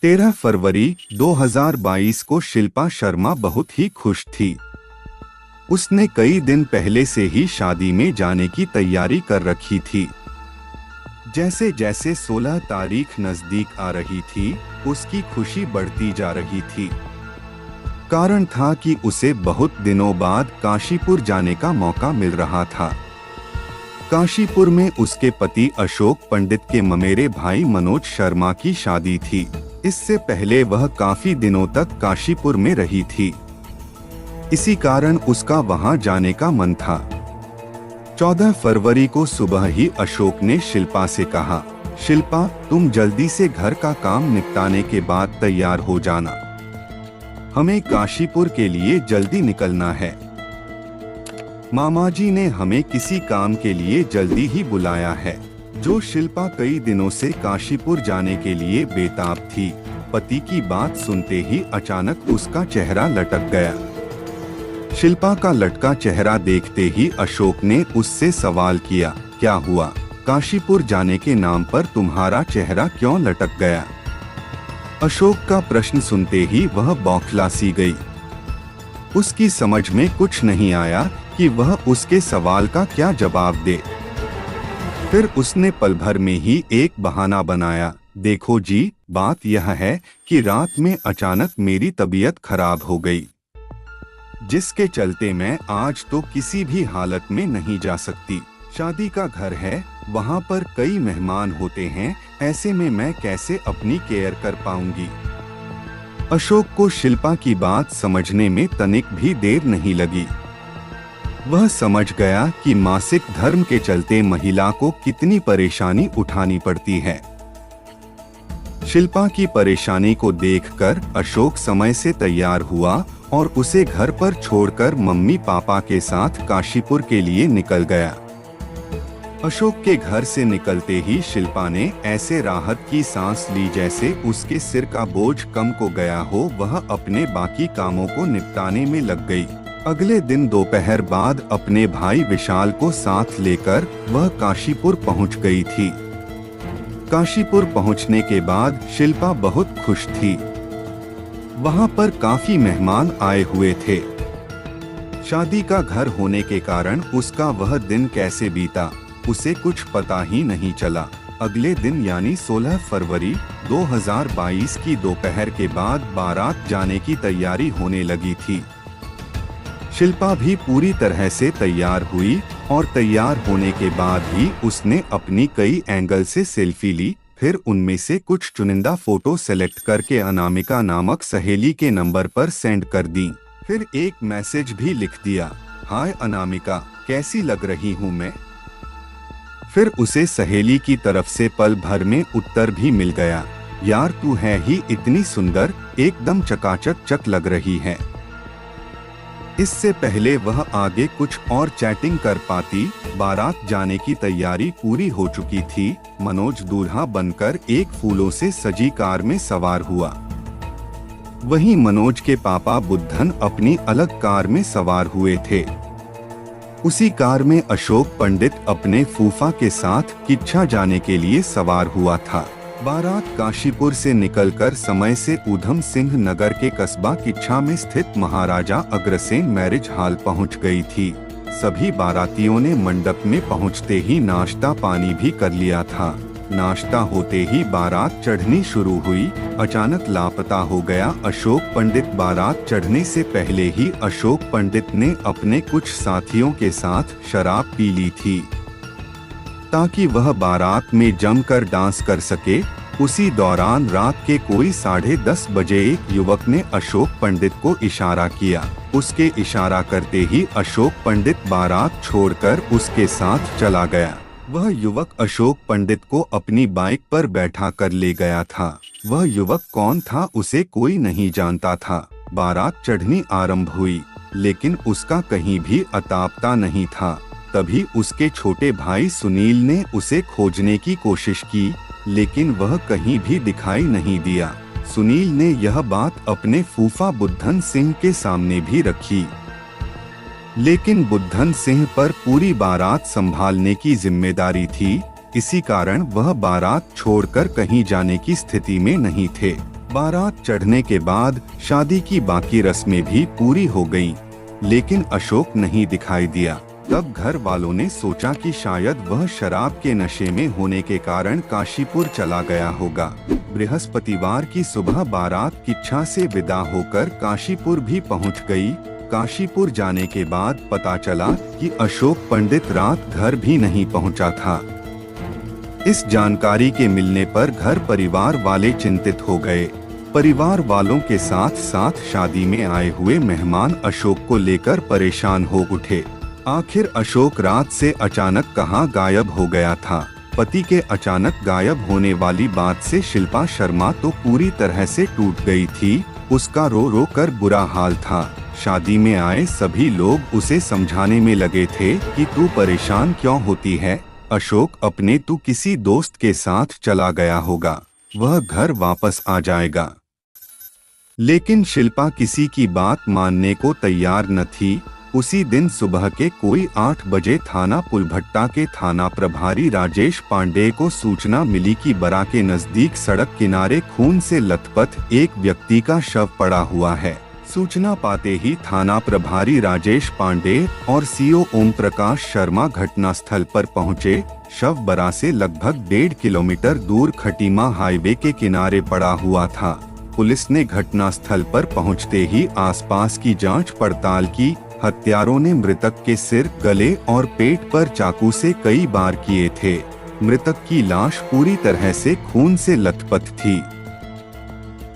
13 फरवरी 2022 को शिल्पा शर्मा बहुत ही खुश थी। उसने कई दिन पहले से ही शादी में जाने की तैयारी कर रखी थी। जैसे जैसे 16 तारीख नजदीक आ रही थी, उसकी खुशी बढ़ती जा रही थी। कारण था कि उसे बहुत दिनों बाद काशीपुर जाने का मौका मिल रहा था। काशीपुर में उसके पति अशोक पंडित के ममेरे भाई मनोज शर्मा की शादी थी। इससे पहले वह काफी दिनों तक काशीपुर में रही थी, इसी कारण उसका वहां जाने का मन था। 14 फरवरी को सुबह ही अशोक ने शिल्पा से कहा, शिल्पा, तुम जल्दी से घर का काम निपटाने के बाद तैयार हो जाना, हमें काशीपुर के लिए जल्दी निकलना है। मामाजी ने हमें किसी काम के लिए जल्दी ही बुलाया है। जो शिल्पा कई दिनों से काशीपुर जाने के लिए बेताब थी, पति की बात सुनते ही अचानक उसका चेहरा लटक गया। शिल्पा का लटका चेहरा देखते ही अशोक ने उससे सवाल किया, क्या हुआ? काशीपुर जाने के नाम पर तुम्हारा चेहरा क्यों लटक गया? अशोक का प्रश्न सुनते ही वह बौखला सी गई। उसकी समझ में कुछ नहीं आया कि वह उसके सवाल का क्या जवाब दे। फिर उसने पल भर में ही एक बहाना बनाया, देखो जी, बात यह है कि रात में अचानक मेरी तबीयत खराब हो गई, जिसके चलते मैं आज तो किसी भी हालत में नहीं जा सकती। शादी का घर है, वहाँ पर कई मेहमान होते हैं, ऐसे में मैं कैसे अपनी केयर कर पाऊंगी। अशोक को शिल्पा की बात समझने में तनिक भी देर नहीं लगी। वह समझ गया कि मासिक धर्म के चलते महिला को कितनी परेशानी उठानी पड़ती है। शिल्पा की परेशानी को देखकर अशोक समय से तैयार हुआ और उसे घर पर छोड़कर मम्मी पापा के साथ काशीपुर के लिए निकल गया। अशोक के घर से निकलते ही शिल्पा ने ऐसे राहत की सांस ली जैसे उसके सिर का बोझ कम को गया हो। वह अपने बाकी कामों को निपटाने में लग गई। अगले दिन दोपहर बाद अपने भाई विशाल को साथ लेकर वह काशीपुर पहुंच गई थी। काशीपुर पहुंचने के बाद शिल्पा बहुत खुश थी। वहां पर काफी मेहमान आए हुए थे। शादी का घर होने के कारण उसका वह दिन कैसे बीता, उसे कुछ पता ही नहीं चला। अगले दिन यानी 16 फरवरी 2022 की दोपहर के बाद बारात जाने की तैयारी होने लगी थी। शिल्पा भी पूरी तरह से तैयार हुई और तैयार होने के बाद ही उसने अपनी कई एंगल से सेल्फी ली। फिर उनमें से कुछ चुनिंदा फोटो सेलेक्ट करके अनामिका नामक सहेली के नंबर पर सेंड कर दी। फिर एक मैसेज भी लिख दिया, हाय अनामिका, कैसी लग रही हूँ मैं। फिर उसे सहेली की तरफ से पल भर में उत्तर भी मिल गया, यार तू है ही इतनी सुंदर, एकदम चकाचक लग रही है। इससे पहले वह आगे कुछ और चैटिंग कर पाती। बारात जाने की तैयारी पूरी हो चुकी थी। मनोज दूल्हा बनकर एक फूलों से सजी कार में सवार हुआ। वहीं मनोज के पापा बुद्धन अपनी अलग कार में सवार हुए थे। उसी कार में अशोक पंडित अपने फूफा के साथ किच्छा जाने के लिए सवार हुआ था। बारात काशीपुर से निकलकर समय से ऊधम सिंह नगर के कस्बा किच्छा में स्थित महाराजा अग्रसेन मैरिज हॉल पहुंच गई थी। सभी बारातियों ने मंडप में पहुंचते ही नाश्ता पानी भी कर लिया था। नाश्ता होते ही बारात चढ़नी शुरू हुई। अचानक लापता हो गया अशोक पंडित। बारात चढ़ने से पहले ही अशोक पंडित ने अपने कुछ साथियों के साथ शराब पी ली थी ताकि वह बारात में जमकर डांस कर सके। उसी दौरान रात के कोई 10:30 बजे एक युवक ने अशोक पंडित को इशारा किया। उसके इशारा करते ही अशोक पंडित बारात छोड़कर उसके साथ चला गया। वह युवक अशोक पंडित को अपनी बाइक पर बैठा कर ले गया था। वह युवक कौन था उसे कोई नहीं जानता था। बारात चढ़नी आरंभ हुई, लेकिन उसका कहीं भी अता पता नहीं था। तभी उसके छोटे भाई सुनील ने उसे खोजने की कोशिश की, लेकिन वह कहीं भी दिखाई नहीं दिया। सुनील ने यह बात अपने फूफा बुद्धन सिंह के सामने भी रखी, लेकिन बुद्धन सिंह पर पूरी बारात संभालने की जिम्मेदारी थी। इसी कारण वह बारात छोड़कर कहीं जाने की स्थिति में नहीं थे। बारात चढ़ने के बाद शादी की बाकी रस्में भी पूरी हो गईं, लेकिन अशोक नहीं दिखाई दिया। तब घर वालों ने सोचा कि शायद वह शराब के नशे में होने के कारण काशीपुर चला गया होगा। बृहस्पतिवार की सुबह बारात किच्छा से विदा होकर काशीपुर भी पहुंच गई। काशीपुर जाने के बाद पता चला कि अशोक पंडित रात घर भी नहीं पहुंचा था। इस जानकारी के मिलने पर घर परिवार वाले चिंतित हो गए। परिवार वालों के साथ साथ शादी में आए हुए मेहमान अशोक को लेकर परेशान हो उठे। आखिर अशोक रात से अचानक कहां गायब हो गया था। पति के अचानक गायब होने वाली बात से शिल्पा शर्मा तो पूरी तरह से टूट गई थी। उसका रो रो कर बुरा हाल था। शादी में आए सभी लोग उसे समझाने में लगे थे कि तू परेशान क्यों होती है, अशोक अपने तू किसी दोस्त के साथ चला गया होगा, वह घर वापस आ जाएगा। लेकिन शिल्पा किसी की बात मानने को तैयार न थी। उसी दिन सुबह के कोई 8 बजे थाना पुलभट्टा के थाना प्रभारी राजेश पांडे को सूचना मिली कि बरा के नजदीक सड़क किनारे खून से लथपथ एक व्यक्ति का शव पड़ा हुआ है। सूचना पाते ही थाना प्रभारी राजेश पांडे और सीओ ओम प्रकाश शर्मा घटनास्थल पर पहुंचे। शव बरा से लगभग 1.5 किलोमीटर दूर खटीमा हाईवे के किनारे पड़ा हुआ था। पुलिस ने घटनास्थल पर पहुंचते ही आसपास की जांच पड़ताल की। हत्यारों ने मृतक के सिर, गले और पेट पर चाकू से कई बार किए थे। मृतक की लाश पूरी तरह से खून से लथपथ थी,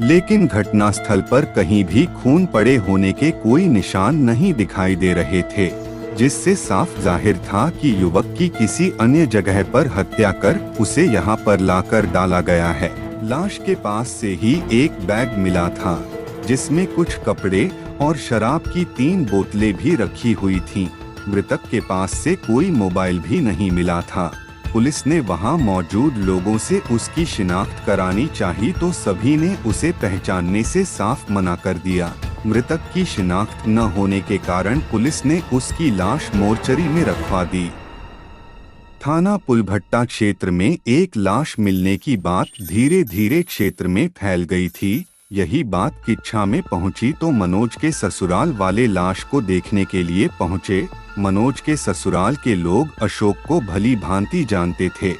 लेकिन घटनास्थल पर कहीं भी खून पड़े होने के कोई निशान नहीं दिखाई दे रहे थे, जिससे साफ जाहिर था कि युवक की किसी अन्य जगह पर हत्या कर उसे यहाँ पर लाकर डाला गया है। लाश के पास से ही एक बैग मिला था, जिसमें कुछ कपड़े और शराब की 3 बोतलें भी रखी हुई थीं। मृतक के पास से कोई मोबाइल भी नहीं मिला था। पुलिस ने वहां मौजूद लोगों से उसकी शिनाख्त करानी चाही तो सभी ने उसे पहचानने से साफ मना कर दिया। मृतक की शिनाख्त न होने के कारण पुलिस ने उसकी लाश मोर्चरी में रखवा दी। थाना पुलभट्टा क्षेत्र में एक लाश मिलने की बात धीरे धीरे क्षेत्र में फैल गई थी। यही बात किच्छा में पहुंची तो मनोज के ससुराल वाले लाश को देखने के लिए पहुंचे। मनोज के ससुराल के लोग अशोक को भली भांति जानते थे।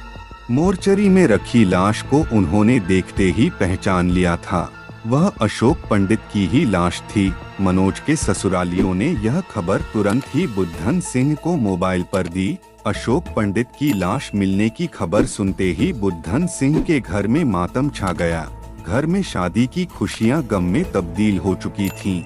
मोर्चरी में रखी लाश को उन्होंने देखते ही पहचान लिया था। वह अशोक पंडित की ही लाश थी। मनोज के ससुरालियों ने यह खबर तुरंत ही बुद्धन सिंह को मोबाइल पर दी। अशोक पंडित की लाश मिलने की खबर सुनते ही बुद्धन सिंह के घर में मातम छा गया। घर में शादी की खुशियां गम में तब्दील हो चुकी थीं।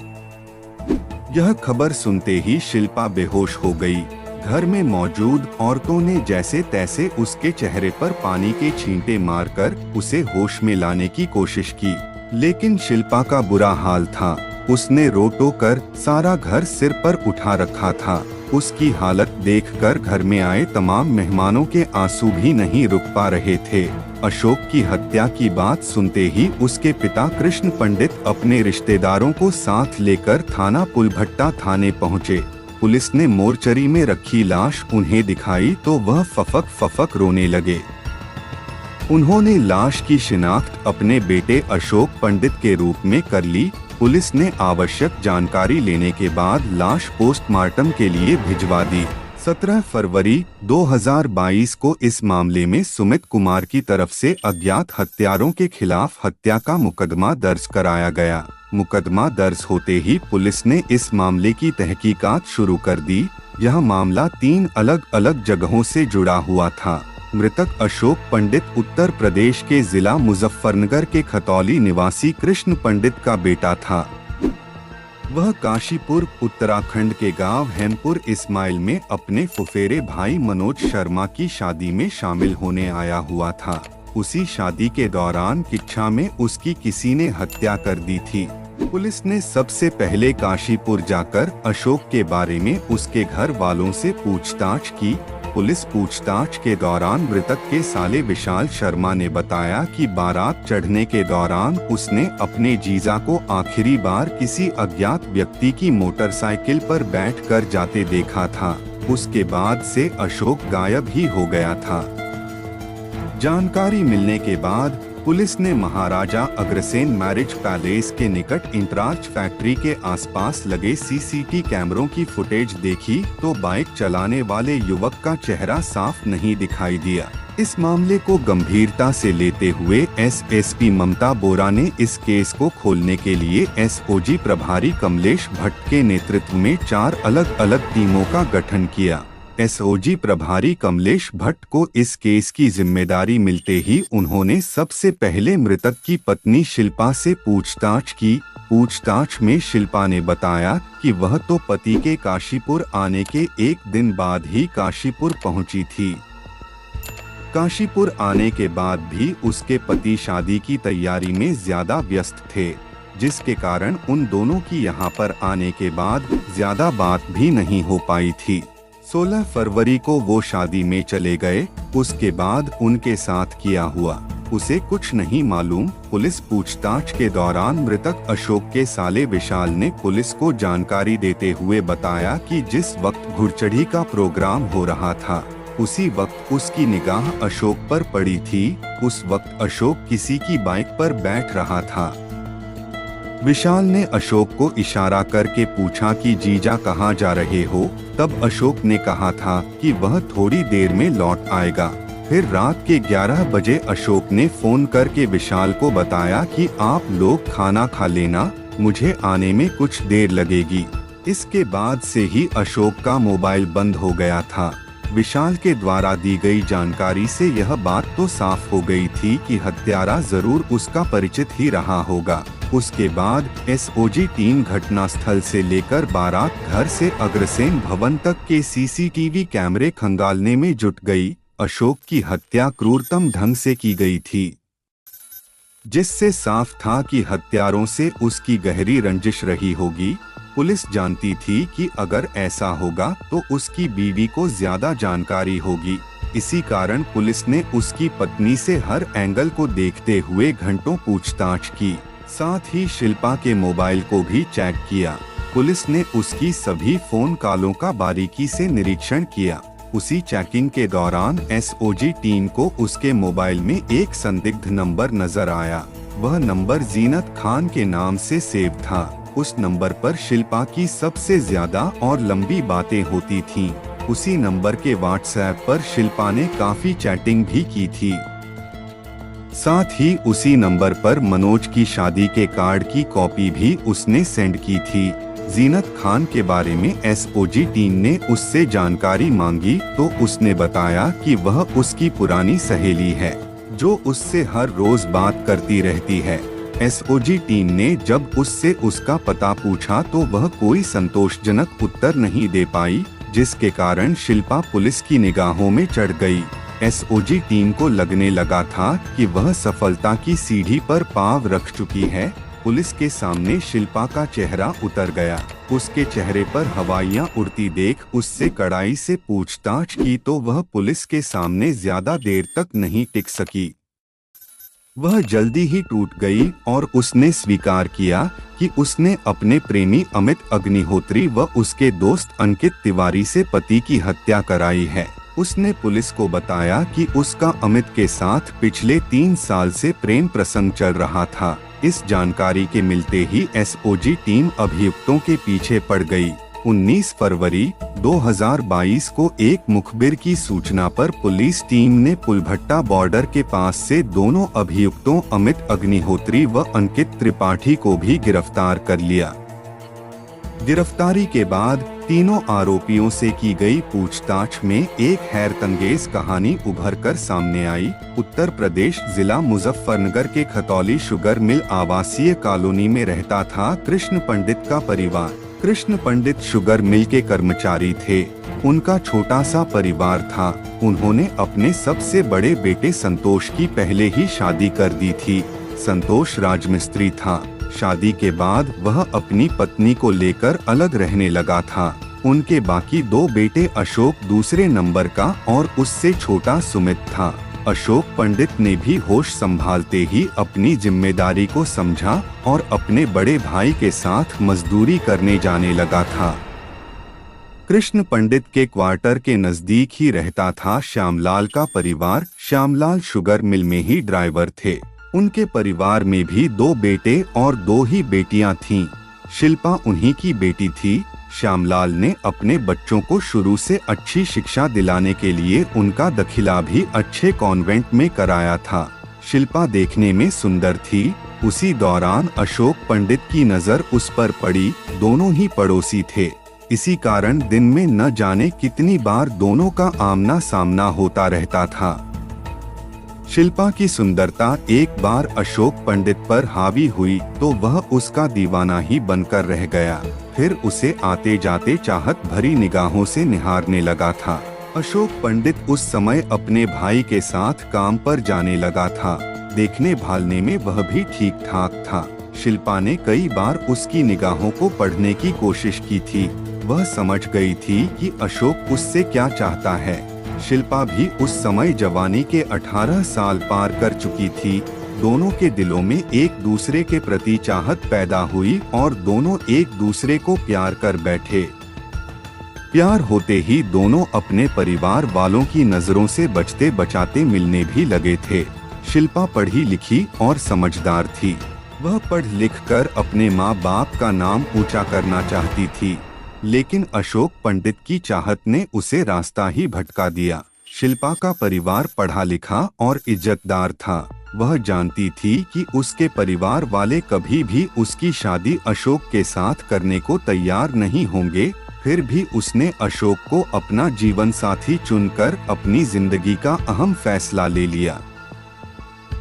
यह खबर सुनते ही शिल्पा बेहोश हो गई। घर में मौजूद औरतों ने जैसे तैसे उसके चेहरे पर पानी के छींटे मारकर उसे होश में लाने की कोशिश की, लेकिन शिल्पा का बुरा हाल था। उसने रोटो कर सारा घर सिर पर उठा रखा था। उसकी हालत देखकर घर में आए तमाम मेहमानों के आंसू भी नहीं रुक पा रहे थे। अशोक की हत्या की बात सुनते ही उसके पिता कृष्ण पंडित अपने रिश्तेदारों को साथ लेकर थाना पुलभट्टा थाने पहुँचे। पुलिस ने मोर्चरी में रखी लाश उन्हें दिखाई तो वह फफक फफक रोने लगे। उन्होंने लाश की शिनाख्त अपने बेटे अशोक पंडित के रूप में कर ली। पुलिस ने आवश्यक जानकारी लेने के बाद लाश पोस्टमार्टम के लिए भिजवा दी। 17 फरवरी 2022 को इस मामले में सुमित कुमार की तरफ से अज्ञात हत्यारों के खिलाफ हत्या का मुकदमा दर्ज कराया गया। मुकदमा दर्ज होते ही पुलिस ने इस मामले की तहकीकात शुरू कर दी। यह मामला 3 अलग अलग जगहों से जुड़ा हुआ था। मृतक अशोक पंडित उत्तर प्रदेश के जिला मुजफ्फरनगर के खतौली निवासी कृष्ण पंडित का बेटा था। वह काशीपुर उत्तराखंड के गांव हेमपुर इस्माइल में अपने फुफेरे भाई मनोज शर्मा की शादी में शामिल होने आया हुआ था। उसी शादी के दौरान किच्छा में उसकी किसी ने हत्या कर दी थी। पुलिस ने सबसे पहले काशीपुर जाकर अशोक के बारे में उसके घर वालों से पूछताछ की। पुलिस पूछताछ के दौरान मृतक के साले विशाल शर्मा ने बताया कि बारात चढ़ने के दौरान उसने अपने जीजा को आखिरी बार किसी अज्ञात व्यक्ति की मोटरसाइकिल पर बैठकर जाते देखा था। उसके बाद से अशोक गायब ही हो गया था। जानकारी मिलने के बाद पुलिस ने महाराजा अग्रसेन मैरिज पैलेस के निकट इंटराज फैक्ट्री के आसपास लगे सीसीटीवी कैमरों की फुटेज देखी तो बाइक चलाने वाले युवक का चेहरा साफ नहीं दिखाई दिया। इस मामले को गंभीरता से लेते हुए एसएसपी ममता बोरा ने इस केस को खोलने के लिए एसओजी प्रभारी कमलेश भट्ट के नेतृत्व में 4 अलग अलग टीमों का गठन किया। एसओजी प्रभारी कमलेश भट्ट को इस केस की जिम्मेदारी मिलते ही उन्होंने सबसे पहले मृतक की पत्नी शिल्पा से पूछताछ की। पूछताछ में शिल्पा ने बताया कि वह तो पति के काशीपुर आने के एक दिन बाद ही काशीपुर पहुंची थी। काशीपुर आने के बाद भी उसके पति शादी की तैयारी में ज्यादा व्यस्त थे, जिसके कारण उन दोनों की यहां पर आने के बाद ज्यादा बात भी नहीं हो पाई थी। 16 फरवरी को वो शादी में चले गए। उसके बाद उनके साथ किया हुआ उसे कुछ नहीं मालूम। पुलिस पूछताछ के दौरान मृतक अशोक के साले विशाल ने पुलिस को जानकारी देते हुए बताया कि जिस वक्त घुड़चढ़ी का प्रोग्राम हो रहा था उसी वक्त उसकी निगाह अशोक पर पड़ी थी। उस वक्त अशोक किसी की बाइक पर बैठ रहा था। विशाल ने अशोक को इशारा करके पूछा कि जीजा कहाँ जा रहे हो। तब अशोक ने कहा था कि वह थोड़ी देर में लौट आएगा। फिर रात के 11 बजे अशोक ने फोन करके विशाल को बताया कि आप लोग खाना खा लेना, मुझे आने में कुछ देर लगेगी। इसके बाद से ही अशोक का मोबाइल बंद हो गया था। विशाल के द्वारा दी गई जानकारी से यह बात तो साफ हो गई थी कि हत्यारा जरूर उसका परिचित ही रहा होगा। उसके बाद एसओजी टीम घटनास्थल से लेकर बारात घर से अग्रसेन भवन तक के सीसीटीवी कैमरे खंगालने में जुट गई। अशोक की हत्या क्रूरतम ढंग से की गई थी, जिससे साफ था कि हत्यारों से उसकी गहरी रंजिश रही होगी। पुलिस जानती थी कि अगर ऐसा होगा तो उसकी बीवी को ज्यादा जानकारी होगी। इसी कारण पुलिस ने उसकी पत्नी से हर एंगल को देखते हुए घंटों पूछताछ की। साथ ही शिल्पा के मोबाइल को भी चेक किया। पुलिस ने उसकी सभी फोन कॉलों का बारीकी से निरीक्षण किया। उसी चेकिंग के दौरान एसओजी टीम को उसके मोबाइल में एक संदिग्ध नंबर नजर आया। वह नंबर जीनत खान के नाम से सेव था। उस नंबर पर शिल्पा की सबसे ज्यादा और लंबी बातें होती थीं। उसी नंबर के व्हाट्सएप पर शिल्पा ने काफी चैटिंग भी की थी। साथ ही उसी नंबर पर मनोज की शादी के कार्ड की कॉपी भी उसने सेंड की थी। जीनत खान के बारे में एसओजी टीम ने उससे जानकारी मांगी तो उसने बताया कि वह उसकी पुरानी सहेली है, जो उससे हर रोज बात करती रहती है। एसओजी टीम ने जब उससे उसका पता पूछा तो वह कोई संतोषजनक उत्तर नहीं दे पाई, जिसके कारण शिल्पा पुलिस की निगाहों में चढ़ गई। एसओजी टीम को लगने लगा था कि वह सफलता की सीढ़ी पर पांव रख चुकी है। पुलिस के सामने शिल्पा का चेहरा उतर गया। उसके चेहरे पर हवाइयां उड़ती देख उससे कड़ाई से पूछताछ की तो वह पुलिस के सामने ज्यादा देर तक नहीं टिक सकी। वह जल्दी ही टूट गई और उसने स्वीकार किया कि उसने अपने प्रेमी अमित अग्निहोत्री व उसके दोस्त अंकित तिवारी से पति की हत्या कराई है। उसने पुलिस को बताया कि उसका अमित के साथ पिछले 3 साल से प्रेम प्रसंग चल रहा था। इस जानकारी के मिलते ही एसओजी टीम अभियुक्तों के पीछे पड़ गई। 19 फरवरी 2022 को एक मुखबिर की सूचना पर पुलिस टीम ने पुलभट्टा बॉर्डर के पास से दोनों अभियुक्तों अमित अग्निहोत्री व अंकित त्रिपाठी को भी गिरफ्तार कर लिया। गिरफ्तारी के बाद तीनों आरोपियों से की गई पूछताछ में एक हैरतअंगेज कहानी उभर कर सामने आई। उत्तर प्रदेश जिला मुजफ्फरनगर के खतौली शुगर मिल आवासीय कॉलोनी में रहता था कृष्ण पंडित का परिवार। कृष्ण पंडित शुगर मिल के कर्मचारी थे। उनका छोटा सा परिवार था। उन्होंने अपने सबसे बड़े बेटे संतोष की पहले ही शादी कर दी थी। संतोष राजमिस्त्री था। शादी के बाद वह अपनी पत्नी को लेकर अलग रहने लगा था। उनके बाकी 2 बेटे अशोक दूसरे नंबर का और उससे छोटा सुमित था। अशोक पंडित ने भी होश संभालते ही अपनी जिम्मेदारी को समझा और अपने बड़े भाई के साथ मजदूरी करने जाने लगा था। कृष्ण पंडित के क्वार्टर के नजदीक ही रहता था श्यामलाल का परिवार। श्यामलाल शुगर मिल में ही ड्राइवर थे। उनके परिवार में भी 2 बेटे और 2 ही बेटियां थीं। शिल्पा उन्हीं की बेटी थी। श्यामलाल ने अपने बच्चों को शुरू से अच्छी शिक्षा दिलाने के लिए उनका दाखिला भी अच्छे कॉन्वेंट में कराया था। शिल्पा देखने में सुंदर थी। उसी दौरान अशोक पंडित की नजर उस पर पड़ी। दोनों ही पड़ोसी थे। इसी कारण दिन में न जाने कितनी बार दोनों का आमना सामना होता रहता था। शिल्पा की सुंदरता एक बार अशोक पंडित पर हावी हुई तो वह उसका दीवाना ही बनकर रह गया। फिर उसे आते जाते चाहत भरी निगाहों से निहारने लगा था। अशोक पंडित उस समय अपने भाई के साथ काम पर जाने लगा था। देखने भालने में वह भी ठीक ठाक था। शिल्पा ने कई बार उसकी निगाहों को पढ़ने की कोशिश की थी। वह समझ गई थी कि अशोक उससे क्या चाहता है। शिल्पा भी उस समय जवानी के 18 साल पार कर चुकी थी। दोनों के दिलों में एक दूसरे के प्रति चाहत पैदा हुई और दोनों एक दूसरे को प्यार कर बैठे। प्यार होते ही दोनों अपने परिवार वालों की नजरों से बचते बचाते मिलने भी लगे थे। शिल्पा पढ़ी लिखी और समझदार थी। वह पढ़ लिख कर अपने माँ बाप का नाम ऊंचा करना चाहती थी, लेकिन अशोक पंडित की चाहत ने उसे रास्ता ही भटका दिया। शिल्पा का परिवार पढ़ा लिखा और इज्जतदार था। वह जानती थी कि उसके परिवार वाले कभी भी उसकी शादी अशोक के साथ करने को तैयार नहीं होंगे। फिर भी उसने अशोक को अपना जीवन साथी चुनकर अपनी जिंदगी का अहम फैसला ले लिया।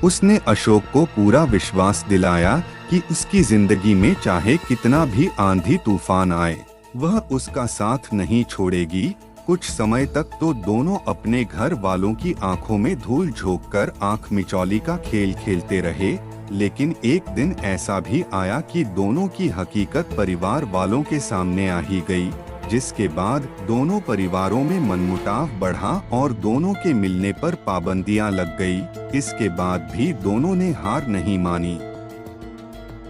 उसने अशोक को पूरा विश्वास दिलाया कि उसकी जिंदगी में चाहे कितना भी आंधी तूफान आए, वह उसका साथ नहीं छोड़ेगी। कुछ समय तक तो दोनों अपने घर वालों की आंखों में धूल झोंककर आंख मिचौली का खेल खेलते रहे। लेकिन एक दिन ऐसा भी आया कि दोनों की हकीकत परिवार वालों के सामने आ ही गई, जिसके बाद दोनों परिवारों में मनमुटाव बढ़ा और दोनों के मिलने पर पाबंदियां लग गई। इसके बाद भी दोनों ने हार नहीं मानी।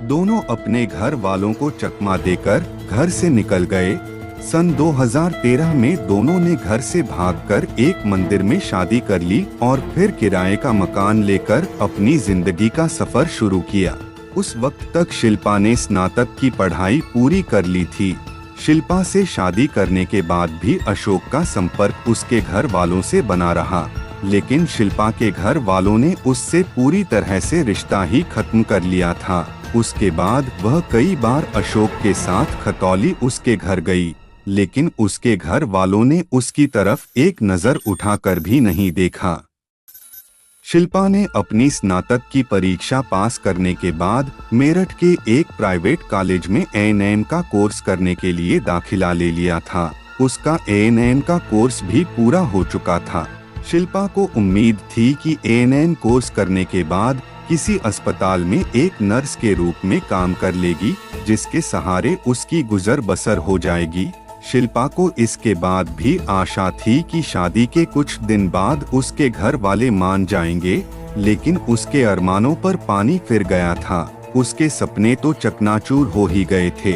दोनों अपने घर वालों को चकमा देकर घर से निकल गए। सन 2013 में दोनों ने घर से भागकर एक मंदिर में शादी कर ली और फिर किराए का मकान लेकर अपनी जिंदगी का सफर शुरू किया। उस वक्त तक शिल्पा ने स्नातक की पढ़ाई पूरी कर ली थी। शिल्पा से शादी करने के बाद भी अशोक का संपर्क उसके घर वालों से बना रहा, लेकिन शिल्पा के घर वालों ने उससे पूरी तरह से रिश्ता ही खत्म कर लिया था। उसके बाद वह कई बार अशोक के साथ खतौली उसके घर गई, लेकिन उसके घर वालों ने उसकी तरफ एक नजर उठाकर भी नहीं देखा। शिल्पा ने अपनी स्नातक की परीक्षा पास करने के बाद मेरठ के एक प्राइवेट कॉलेज में एएनएम का कोर्स करने के लिए दाखिला ले लिया था। उसका एएनएम का कोर्स भी पूरा हो चुका था। शिल्पा को उम्मीद थी कि एएनएम कोर्स करने के बाद किसी अस्पताल में एक नर्स के रूप में काम कर लेगी, जिसके सहारे उसकी गुजर बसर हो जाएगी। शिल्पा को इसके बाद भी आशा थी कि शादी के कुछ दिन बाद उसके घर वाले मान जाएंगे, लेकिन उसके अरमानों पर पानी फिर गया था। उसके सपने तो चकनाचूर हो ही गए थे।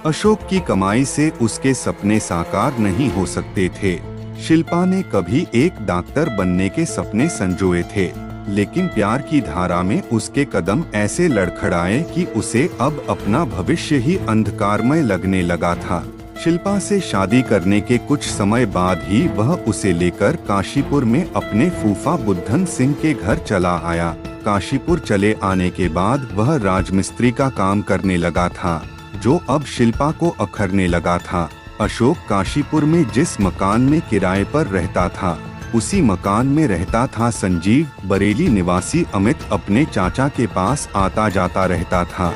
अशोक की कमाई से उसके सपने साकार नहीं हो सकते थे। शिल्पा ने कभी एक डॉक्टर बनने के सपने संजोए थे, लेकिन प्यार की धारा में उसके कदम ऐसे लड़खड़ाए कि उसे अब अपना भविष्य ही अंधकारमय लगने लगा था। शिल्पा से शादी करने के कुछ समय बाद ही वह उसे लेकर काशीपुर में अपने फूफा बुद्धन सिंह के घर चला आया। काशीपुर चले आने के बाद वह राजमिस्त्री का काम करने लगा था, जो अब शिल्पा को अखरने लगा था। अशोक काशीपुर में जिस मकान में किराए पर रहता था, उसी मकान में रहता था संजीव। बरेली निवासी अमित अपने चाचा के पास आता जाता रहता था।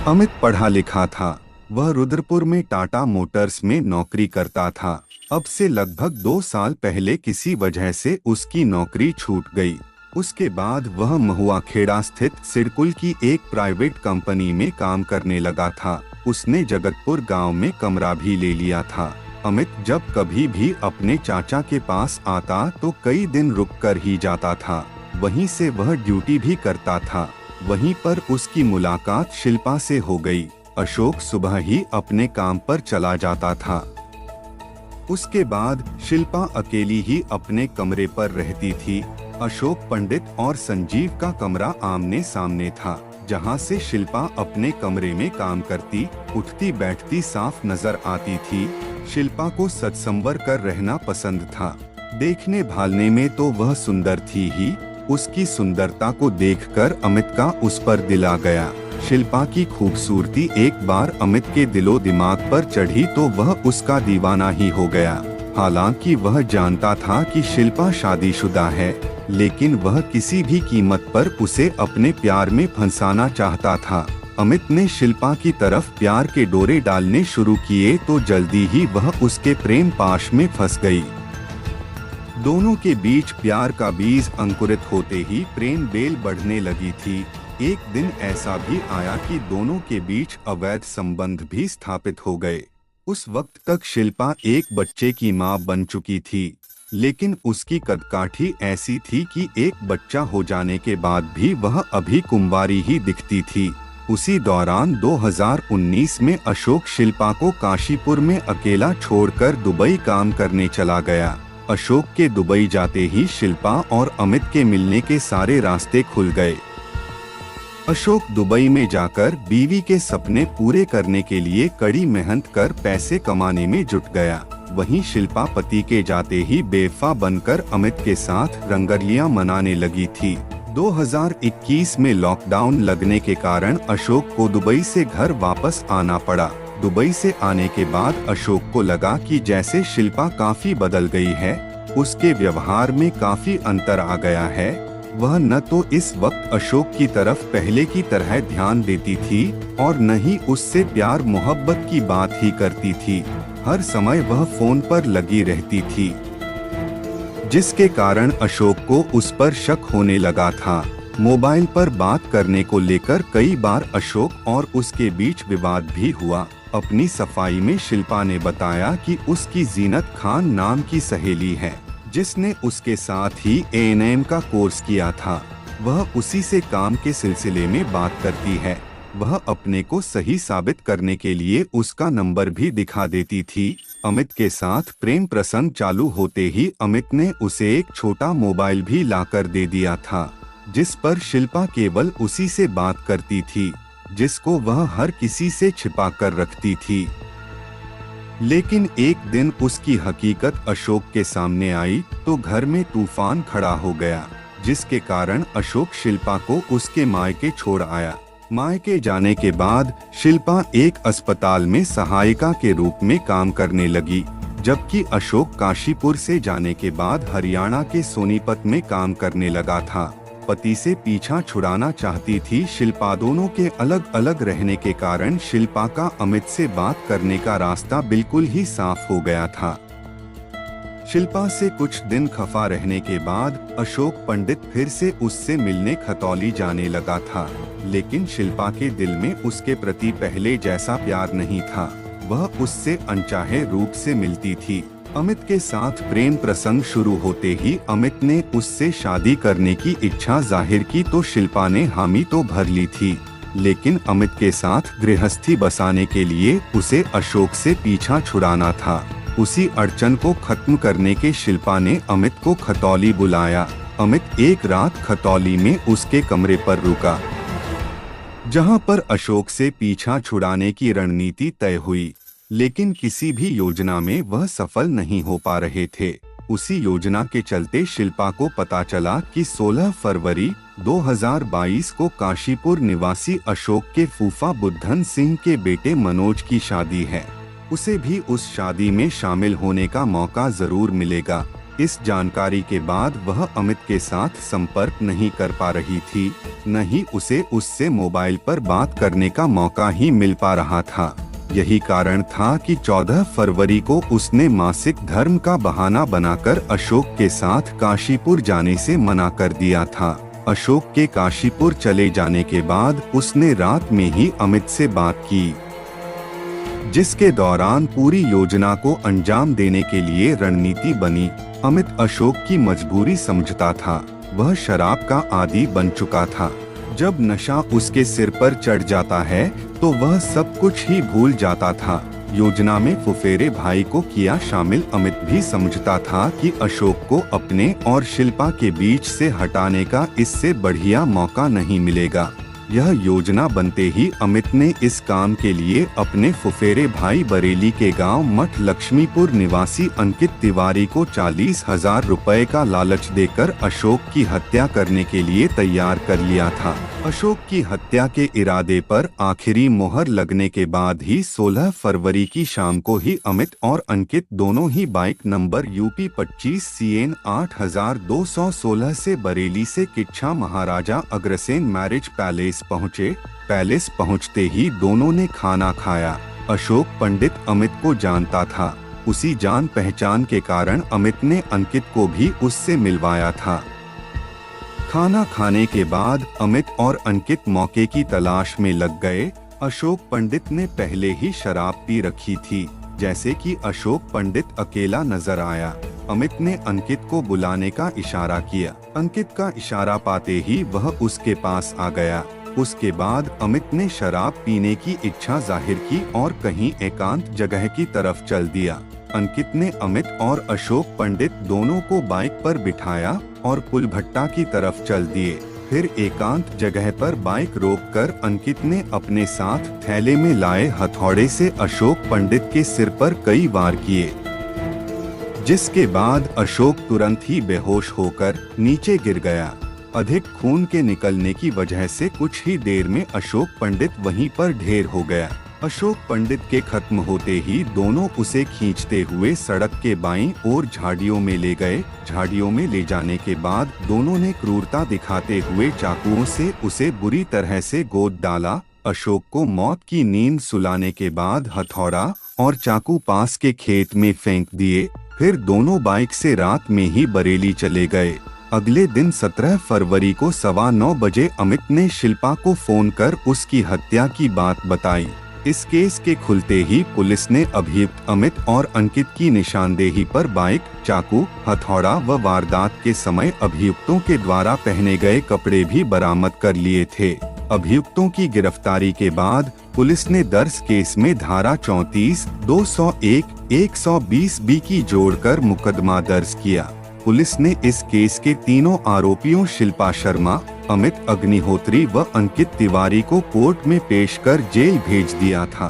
अमित पढ़ा लिखा था। वह रुद्रपुर में टाटा मोटर्स में नौकरी करता था। अब से लगभग 2 साल पहले किसी वजह से उसकी नौकरी छूट गई। उसके बाद वह महुआ खेड़ा स्थित सिडकुल की एक प्राइवेट कंपनी में काम करने लगा था। उसने जगतपुर गांव में कमरा भी ले लिया था। अमित जब कभी भी अपने चाचा के पास आता तो कई दिन रुककर ही जाता था। वहीं से वह ड्यूटी भी करता था। वहीं पर उसकी मुलाकात शिल्पा से हो गई। अशोक सुबह ही अपने काम पर चला जाता था। उसके बाद शिल्पा अकेली ही अपने कमरे पर रहती थी। अशोक पंडित और संजीव का कमरा आमने सामने था, जहां से शिल्पा अपने कमरे में काम करती, उठती बैठती साफ नजर आती थी। शिल्पा को सत्संवर कर रहना पसंद था। देखने भालने में तो वह सुंदर थी ही, उसकी सुंदरता को देखकर अमित का उस पर दिल आ गया। शिल्पा की खूबसूरती एक बार अमित के दिलो दिमाग पर चढ़ी तो वह उसका दीवाना ही हो गया। हालांकि वह जानता था कि शिल्पा शादीशुदा है, लेकिन वह किसी भी कीमत पर उसे अपने प्यार में फंसाना चाहता था। अमित ने शिल्पा की तरफ प्यार के डोरे डालने शुरू किए तो जल्दी ही वह उसके प्रेम पाश में फंस गई। दोनों के बीच प्यार का बीज अंकुरित होते ही प्रेम बेल बढ़ने लगी थी। एक दिन ऐसा भी आया कि दोनों के बीच अवैध संबंध भी स्थापित हो गए। उस वक्त तक शिल्पा एक बच्चे की मां बन चुकी थी, लेकिन उसकी कदकाठी ऐसी थी कि एक बच्चा हो जाने के बाद भी वह अभी कुंवारी ही दिखती थी। उसी दौरान 2019 में अशोक शिल्पा को काशीपुर में अकेला छोड़कर दुबई काम करने चला गया। अशोक के दुबई जाते ही शिल्पा और अमित के मिलने के सारे रास्ते खुल गए। अशोक दुबई में जाकर बीवी के सपने पूरे करने के लिए कड़ी मेहनत कर पैसे कमाने में जुट गया। वहीं शिल्पा पति के जाते ही बेवफा बनकर अमित के साथ रंगरलियां मनाने लगी थी। 2021 में लॉकडाउन लगने के कारण अशोक को दुबई से घर वापस आना पड़ा। दुबई से आने के बाद अशोक को लगा कि जैसे शिल्पा काफी बदल गई है, उसके व्यवहार में काफी अंतर आ गया है। वह न तो इस वक्त अशोक की तरफ पहले की तरह ध्यान देती थी और न ही उससे प्यार मोहब्बत की बात ही करती थी। हर समय वह फोन पर लगी रहती थी, जिसके कारण अशोक को उस पर शक होने लगा था। मोबाइल पर बात करने को लेकर कई बार अशोक और उसके बीच विवाद भी हुआ। अपनी सफाई में शिल्पा ने बताया कि उसकी जीनत खान नाम की सहेली है, जिसने उसके साथ ही ANM का कोर्स किया था। वह उसी से काम के सिलसिले में बात करती है। वह अपने को सही साबित करने के लिए उसका नंबर भी दिखा देती थी। अमित के साथ प्रेम प्रसंग चालू होते ही अमित ने उसे एक छोटा मोबाइल भी लाकर दे दिया था, जिस पर शिल्पा केवल उसी से बात करती थी, जिसको वह हर किसी से छिपा कर रखती थी। लेकिन एक दिन उसकी हकीकत अशोक के सामने आई तो घर में तूफान खड़ा हो गया, जिसके कारण अशोक शिल्पा को उसके मायके छोड़ आया। मायके जाने के बाद शिल्पा एक अस्पताल में सहायिका के रूप में काम करने लगी, जबकि अशोक काशीपुर से जाने के बाद हरियाणा के सोनीपत में काम करने लगा था। पति से पीछा छुड़ाना चाहती थी शिल्पा। दोनों के अलग अलग रहने के कारण शिल्पा का अमित से बात करने का रास्ता बिल्कुल ही साफ हो गया था। शिल्पा से कुछ दिन खफा रहने के बाद अशोक पंडित फिर से उससे मिलने खतौली जाने लगा था, लेकिन शिल्पा के दिल में उसके प्रति पहले जैसा प्यार नहीं था। वह उससे अनचाहे रूप से मिलती थी। अमित के साथ प्रेम प्रसंग शुरू होते ही अमित ने उससे शादी करने की इच्छा जाहिर की तो शिल्पा ने हामी तो भर ली थी, लेकिन अमित के साथ गृहस्थी बसाने के लिए उसे अशोक से पीछा छुड़ाना था। उसी अड़चन को खत्म करने के शिल्पा ने अमित को खतौली बुलाया। अमित एक रात खतौली में उसके कमरे पर रुका, जहां पर अशोक से पीछा छुड़ाने की रणनीति तय हुई, लेकिन किसी भी योजना में वह सफल नहीं हो पा रहे थे। उसी योजना के चलते शिल्पा को पता चला कि 16 फरवरी 2022 को काशीपुर निवासी अशोक के फूफा बुद्धन सिंह के बेटे मनोज की शादी है। उसे भी उस शादी में शामिल होने का मौका जरूर मिलेगा। इस जानकारी के बाद वह अमित के साथ संपर्क नहीं कर पा रही थी, न ही उसे उससे मोबाइल पर बात करने का मौका ही मिल पा रहा था। यही कारण था कि 14 फरवरी को उसने मासिक धर्म का बहाना बनाकर अशोक के साथ काशीपुर जाने से मना कर दिया था। अशोक के काशीपुर चले जाने के बाद उसने रात में ही अमित से बात की, जिसके दौरान पूरी योजना को अंजाम देने के लिए रणनीति बनी। अमित अशोक की मजबूरी समझता था। वह शराब का आदी बन चुका था। जब नशा उसके सिर पर चढ़ जाता है तो वह सब कुछ ही भूल जाता था। योजना में फुफेरे भाई को किया शामिल। अमित भी समझता था कि अशोक को अपने और शिल्पा के बीच से हटाने का इससे बढ़िया मौका नहीं मिलेगा। यह योजना बनते ही अमित ने इस काम के लिए अपने फुफेरे भाई बरेली के गांव मठ लक्ष्मीपुर निवासी अंकित तिवारी को 40,000 रुपए का लालच देकर अशोक की हत्या करने के लिए तैयार कर लिया था। अशोक की हत्या के इरादे पर आखिरी मोहर लगने के बाद ही 16 फरवरी की शाम को ही अमित और अंकित दोनों ही बाइक नंबर यूपी 25 CN 8216 से बरेली से किच्छा महाराजा अग्रसेन मैरिज पैलेस पहुँचे। पैलेस पहुँचते ही दोनों ने खाना खाया। अशोक पंडित अमित को जानता था। उसी जान पहचान के कारण अमित ने अंकित को भी उससे मिलवाया था। खाना खाने के बाद अमित और अंकित मौके की तलाश में लग गए। अशोक पंडित ने पहले ही शराब पी रखी थी, जैसे कि अशोक पंडित अकेला नजर आया। अमित ने अंकित को बुलाने का इशारा किया। अंकित का इशारा पाते ही वह उसके पास आ गया। उसके बाद अमित ने शराब पीने की इच्छा जाहिर की और कहीं एकांत जगह की तरफ चल दिया। अंकित ने अमित और अशोक पंडित दोनों को बाइक पर बिठाया और पुलभट्टा की तरफ चल दिए। फिर एकांत जगह पर बाइक रोककर अंकित ने अपने साथ थैले में लाए हथौड़े से अशोक पंडित के सिर पर कई वार किए, जिसके बाद अशोक तुरंत ही बेहोश होकर नीचे गिर गया। अधिक खून के निकलने की वजह से कुछ ही देर में अशोक पंडित वहीं पर ढेर हो गया। अशोक पंडित के खत्म होते ही दोनों उसे खींचते हुए सड़क के बाईं ओर झाड़ियों में ले गए। झाड़ियों में ले जाने के बाद दोनों ने क्रूरता दिखाते हुए चाकुओं से उसे बुरी तरह से गोद डाला। अशोक को मौत की नींद सुलाने के बाद हथौड़ा और चाकू पास के खेत में फेंक दिए। फिर दोनों बाइक से रात में ही बरेली चले गए। अगले दिन 17 फरवरी को 9:15 बजे अमित ने शिल्पा को फोन कर उसकी हत्या की बात बताई। इस केस के खुलते ही पुलिस ने अभियुक्त अमित और अंकित की निशानदेही पर बाइक, चाकू, हथौड़ा व वारदात के समय अभियुक्तों के द्वारा पहने गए कपड़े भी बरामद कर लिए थे। अभियुक्तों की गिरफ्तारी के बाद पुलिस ने दर्ज केस में धारा 34, 201, 120B की जोड़कर मुकदमा दर्ज किया। पुलिस ने इस केस के तीनों आरोपियों शिल्पा शर्मा, अमित अग्निहोत्री व अंकित तिवारी को कोर्ट में पेश कर जेल भेज दिया था।